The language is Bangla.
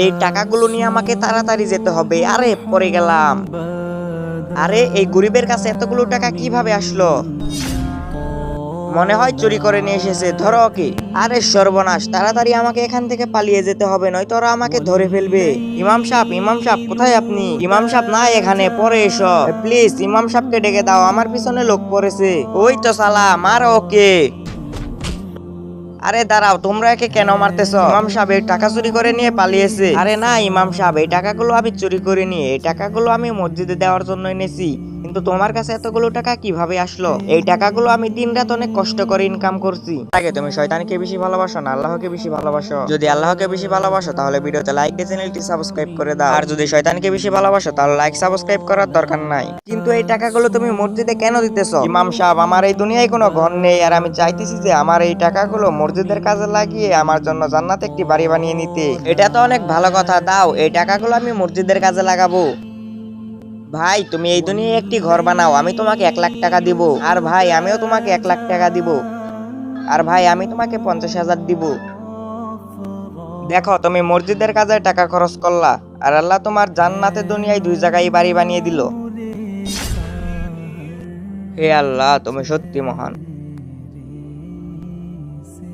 এই টাকাগুলো নিয়ে আমাকে তাড়াতাড়ি যেতে হবে। আরে পড়ে গেলাম। আরে এই গরিবের কাছে এতগুলো টাকা কিভাবে আসলো? মনে হয় চুরি করে নিয়ে এসেছে, ধরো ওকে। আরে সর্বনাশ, তাড়াতাড়ি আমাকে এখান থেকে পালিয়ে যেতে হবে, নয়তো ওরা আমাকে ধরে ফেলবে। ইমাম সাহেব কোথায় আপনি? ইমাম সাহেব নাই এখানে, পরে এসো প্লিজ। ইমাম সাহেবকে ডেকে দাও, আমার পিছনে লোক পড়েছে। ওই তো সালা, মারো ওকে। আরে দাঁড়াও, তোমরা একে কেন মারতেছো? ইমাম সাহেব এই টাকা চুরি করে নিয়ে পালিয়েছে। আরে না ইমাম সাহেব, এই টাকাগুলো আমি চুরি করিনি, এই টাকাগুলো আমি মসজিদে দেওয়ার জন্য এনেছি। কিন্তু তোমার কাছে এতগুলো টাকা কিভাবে আসলো? এই টাকাগুলো আমি দিনরাত অনেক কষ্ট করে ইনকাম করছি। আগে তুমি শয়তানকে বেশি ভালোবাসো না আল্লাহকে বেশি ভালোবাসো? যদি আল্লাহকে বেশি ভালোবাসো তাহলে ভিডিওতে লাইক দিয়ে চ্যানেলটি সাবস্ক্রাইব করে দাও। আর যদি শয়তানকে বেশি ভালোবাসো তাহলে লাইক সাবস্ক্রাইব করার দরকার নাই। কিন্তু এই টাকাগুলো তুমি মসজিদে কেন দিতেছো? ইমাম সাহেব, আমার এই দুনিয়ায় কোনো ঘর নেই, আর আমি চাইতেছি যে আমার এই টাকাগুলো মসজিদের কাজে লাগিয়ে আমার জন্য জান্নাতে একটি বাড়ি বানিয়ে নিতে। এটা তো অনেক ভালো কথা, দাও এই টাকাগুলো আমি মসজিদের কাজে লাগাবো। ভাই তুমি এই দুনিয়ায় একটি ঘর বানাও, আমি তোমাকে 1 লাখ টাকা দিব। আর ভাই আমিও তোমাকে 1 লাখ টাকা দিব। আর ভাই আমি তোমাকে 50,000 দিব। দেখো তুমি মসজিদের কাজে টাকা খরচ করলা, আর আল্লাহ তোমার জান্নাতে দুনিয়ায় 2 জায়গায় বাড়ি বানিয়ে দিল। হে আল্লাহ, তুমি সত্যি মহান।